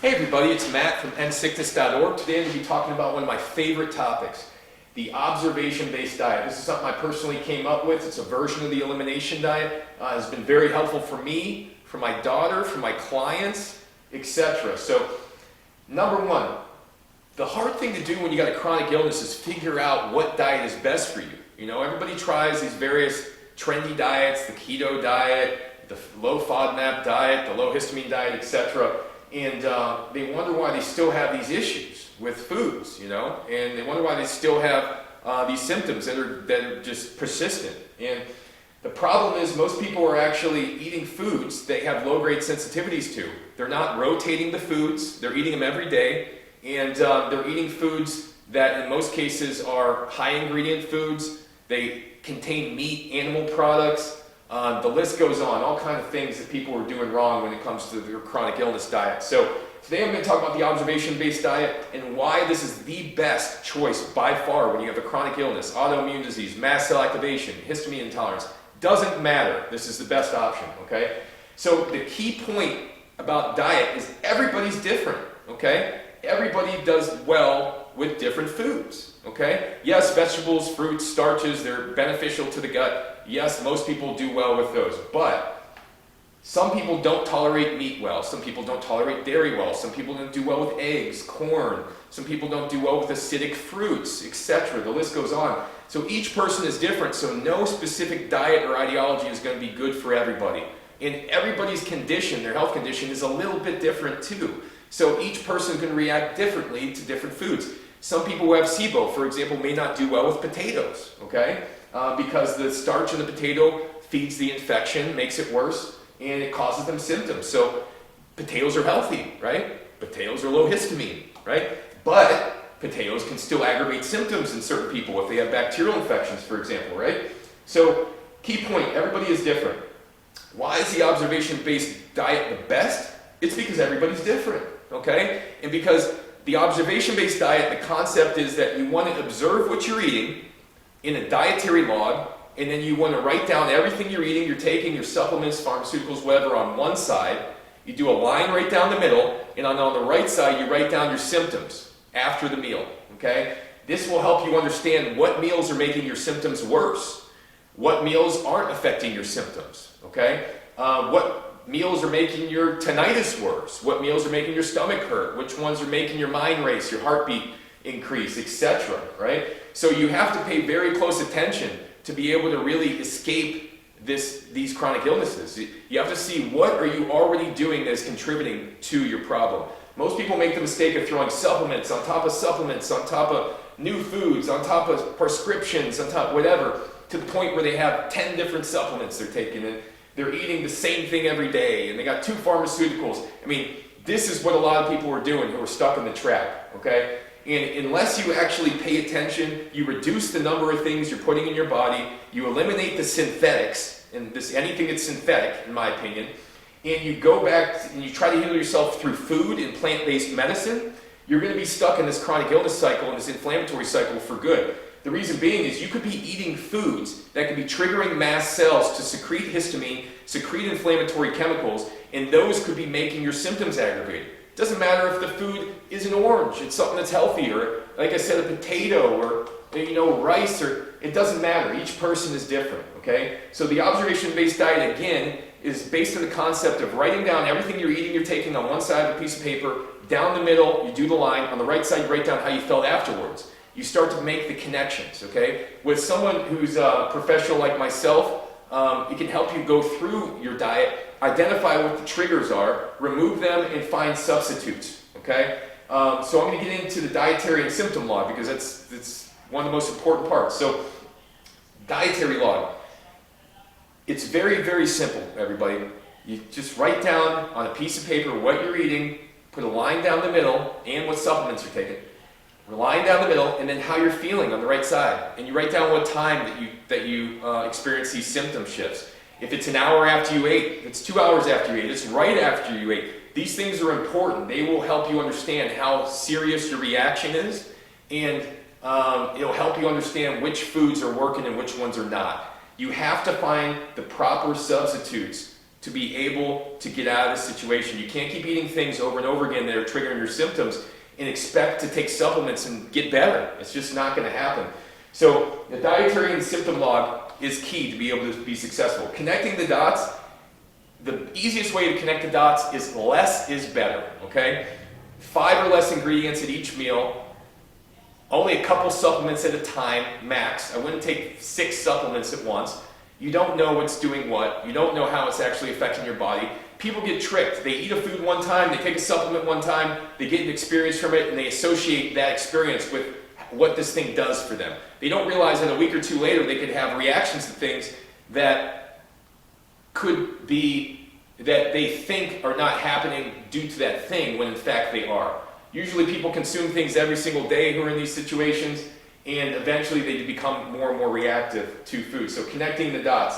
Hey everybody, it's Matt from endsickness.org. Today I'm going to be talking about one of my favorite topics, the observation-based diet. This is something I personally came up with. It's a version of the elimination diet. It's been very helpful for me, for my daughter, for my clients, etc. So, number one, the hard thing to do when you got a chronic illness is figure out what diet is best for you. You know, everybody tries these various trendy diets, the keto diet, the low FODMAP diet, the low histamine diet, etc. And they wonder why they still have these issues with foods, you know, and they wonder why they still have these symptoms that are just persistent. And the problem is most people are actually eating foods they have low-grade sensitivities to. They're not rotating the foods, they're eating them every day, and they're eating foods that in most cases are high-ingredient foods. They contain meat, animal products. The list goes on, all kinds of things that people are doing wrong when it comes to their chronic illness diet. So today I'm going to talk about the observation-based diet and why this is the best choice by far when you have a chronic illness, autoimmune disease, mast cell activation, histamine intolerance. Doesn't matter. This is the best option, okay? So the key point about diet is everybody's different, okay? Everybody does well with different foods, okay? Yes, vegetables, fruits, starches, they're beneficial to the gut. Yes, most people do well with those, but some people don't tolerate meat well. Some people don't tolerate dairy well. Some people don't do well with eggs, corn. Some people don't do well with acidic fruits, etc. The list goes on. So each person is different, so no specific diet or ideology is going to be good for everybody. And everybody's condition, their health condition, is a little bit different too. So each person can react differently to different foods. Some people who have SIBO, for example, may not do well with potatoes, okay? Because the starch in the potato feeds the infection, makes it worse, and it causes them symptoms. So potatoes are healthy, right? Potatoes are low histamine, right? But potatoes can still aggravate symptoms in certain people if they have bacterial infections, for example, right? So key point, everybody is different. Why is the observation-based diet the best? It's because everybody's different, okay? And because the observation-based diet, the concept is that you want to observe what you're eating in a dietary log, and then you want to write down everything you're eating, you're taking, your supplements, pharmaceuticals, whatever, on one side. You do a line right down the middle, and on the right side, you write down your symptoms after the meal, okay? This will help you understand what meals are making your symptoms worse, what meals aren't affecting your symptoms, okay? What meals are making your tinnitus worse, what meals are making your stomach hurt, which ones are making your mind race, your heartbeat increase, etc., right? So you have to pay very close attention to be able to really escape these chronic illnesses. You have to see what are you already doing that is contributing to your problem. Most people make the mistake of throwing supplements, on top of new foods, on top of prescriptions, on top whatever, to the point where they have 10 different supplements they're taking, and they're eating the same thing every day, and they got 2 pharmaceuticals. I mean, this is what a lot of people are doing who are stuck in the trap, okay? And unless you actually pay attention, you reduce the number of things you're putting in your body, you eliminate the synthetics, and anything that's synthetic, in my opinion, and you go back and you try to heal yourself through food and plant-based medicine, you're going to be stuck in this chronic illness cycle and this inflammatory cycle for good. The reason being is you could be eating foods that could be triggering mast cells to secrete histamine, secrete inflammatory chemicals, and those could be making your symptoms aggravated. It doesn't matter if the food is an orange, it's something that's healthy, or like I said, a potato, or rice, or it doesn't matter. Each person is different, okay? So the observation-based diet, again, is based on the concept of writing down everything you're eating, you're taking on one side of a piece of paper, down the middle, you do the line, on the right side, you write down how you felt afterwards. You start to make the connections, okay? With someone who's a professional like myself, it can help you go through your diet, identify what the triggers are, remove them, and find substitutes, okay? So I'm going to get into the dietary and symptom log because that's one of the most important parts. So, dietary log. It's very, very simple, everybody. You just write down on a piece of paper what you're eating, put a line down the middle, and what supplements you're taking. Line down the middle, and then how you're feeling on the right side. And you write down what time that you experience these symptom shifts. If it's an hour after you ate, if it's 2 hours after you ate, it's right after you ate. These things are important. They will help you understand how serious your reaction is, and it'll help you understand which foods are working and which ones are not. You have to find the proper substitutes to be able to get out of this situation. You can't keep eating things over and over again that are triggering your symptoms and expect to take supplements and get better. It's just not going to happen. So the dietary and symptom log is key to be able to be successful. Connecting the dots, the easiest way to connect the dots is less is better, okay? 5 or less ingredients at each meal, only a couple supplements at a time, max. I wouldn't take 6 supplements at once. You don't know what's doing what. You don't know how it's actually affecting your body. People get tricked. They eat a food one time, they take a supplement one time, they get an experience from it, and they associate that experience with what this thing does for them. They don't realize that a week or two later they could have reactions to things that could be, that they think are not happening due to that thing when in fact they are. Usually people consume things every single day who are in these situations, and eventually they become more and more reactive to food. So connecting the dots.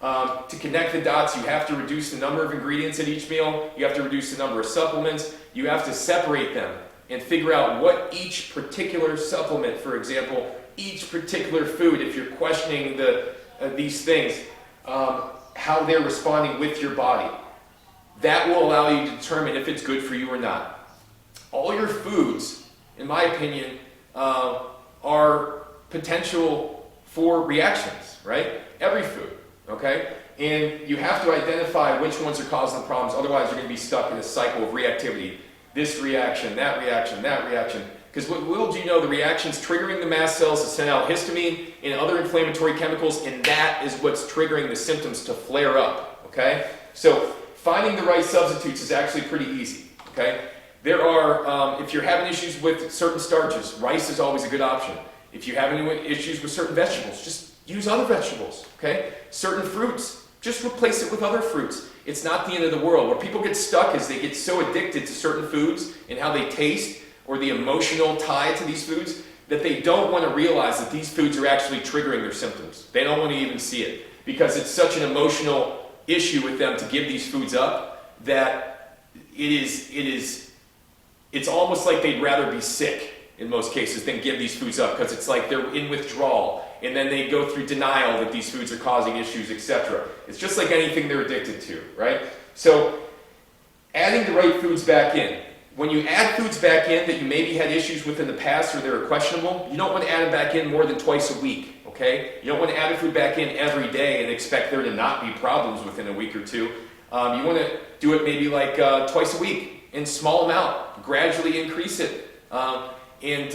To connect the dots, you have to reduce the number of ingredients at each meal, you have to reduce the number of supplements, you have to separate them and figure out what each particular supplement, for example, each particular food, if you're questioning these things, how they're responding with your body. That will allow you to determine if it's good for you or not. All your foods, in my opinion, are potential for reactions, right? Every food, okay? And you have to identify which ones are causing the problems, otherwise you're going to be stuck in a cycle of reactivity. This reaction, that reaction, that reaction. Because little do you know, the reaction's triggering the mast cells to send out histamine and other inflammatory chemicals, and that is what's triggering the symptoms to flare up, okay? So finding the right substitutes is actually pretty easy, okay? There are, if you're having issues with certain starches, rice is always a good option. If you have any issues with certain vegetables, just use other vegetables, okay? Certain fruits, just replace it with other fruits. It's not the end of the world. Where people get stuck is they get so addicted to certain foods and how they taste or the emotional tie to these foods that they don't want to realize that these foods are actually triggering their symptoms. They don't want to even see it because it's such an emotional issue with them to give these foods up that it's almost like they'd rather be sick in most cases than give these foods up, because it's like they're in withdrawal and then they go through denial that these foods are causing issues, etc. It's just like anything they're addicted to, right? So adding the right foods back in. When you add foods back in that you maybe had issues with in the past or they're questionable, you don't want to add them back in more than twice a week, okay? You don't want to add a food back in every day and expect there to not be problems within a week or two. You want to do it maybe like twice a week in small amount, gradually increase it. And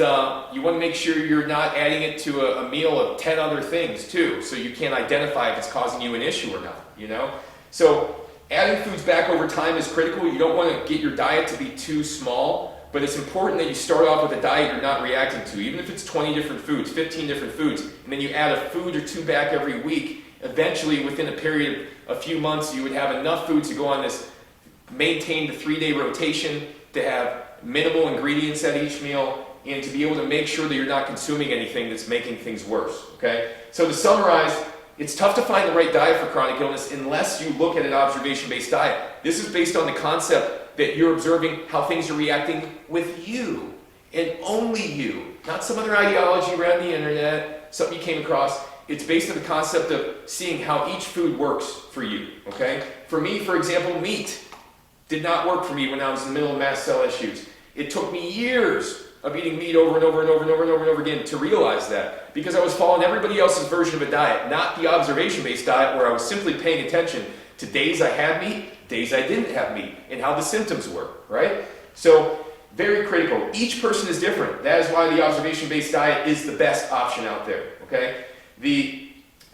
you want to make sure you're not adding it to a meal of 10 other things too, so you can't identify if it's causing you an issue or not, you know? So adding foods back over time is critical. You don't want to get your diet to be too small, but it's important that you start off with a diet you're not reacting to, even if it's 20 different foods, 15 different foods, and then you add a food or two back every week. Eventually, within a period of a few months, you would have enough foods to go on this, maintain the 3-day rotation, to have minimal ingredients at each meal, and to be able to make sure that you're not consuming anything that's making things worse, okay? So to summarize, it's tough to find the right diet for chronic illness unless you look at an observation-based diet. This is based on the concept that you're observing how things are reacting with you, and only you, not some other ideology around the internet, something you came across. It's based on the concept of seeing how each food works for you, okay? For me, for example, meat did not work for me when I was in the middle of mast cell issues. It took me years of eating meat over and over and over and over and over and over again to realize that, because I was following everybody else's version of a diet, not the observation-based diet where I was simply paying attention to days I had meat, days I didn't have meat, and how the symptoms were, right? So, very critical. Each person is different. That is why the observation-based diet is the best option out there, okay? The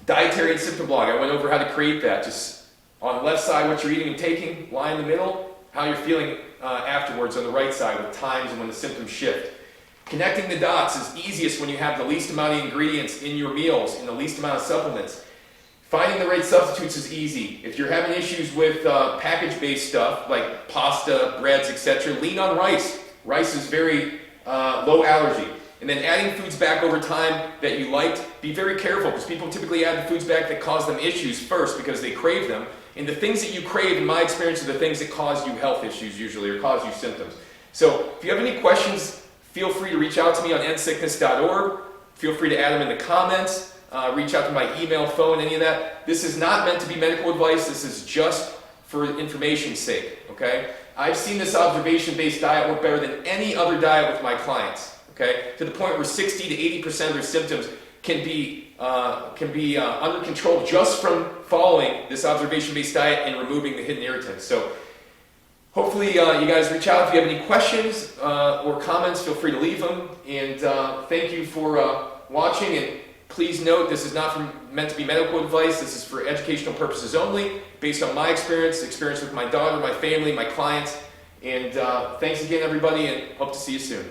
dietary and symptom blog, I went over how to create that. Just on the left side, what you're eating and taking, lie in the middle, how you're feeling afterwards on the right side with times and when the symptoms shift. Connecting the dots is easiest when you have the least amount of ingredients in your meals and the least amount of supplements. Finding the right substitutes is easy. If you're having issues with package-based stuff like pasta, breads, etc., lean on rice. Rice is very low allergy. And then adding foods back over time that you liked, be very careful, because people typically add the foods back that cause them issues first because they crave them. And the things that you crave, in my experience, are the things that cause you health issues usually, or cause you symptoms. So if you have any questions, feel free to reach out to me on endsickness.org. Feel free to add them in the comments. Reach out to my email, phone, any of that. This is not meant to be medical advice. This is just for information's sake, okay? I've seen this observation-based diet work better than any other diet with my clients, okay? To the point where 60 to 80% of their symptoms can be under control just from following this observation-based diet and removing the hidden irritants. So hopefully you guys reach out if you have any questions or comments. Feel free to leave them. And thank you for watching. And please note, this is not meant to be medical advice. This is for educational purposes only, based on my experience with my daughter, my family, my clients. And thanks again, everybody, and hope to see you soon.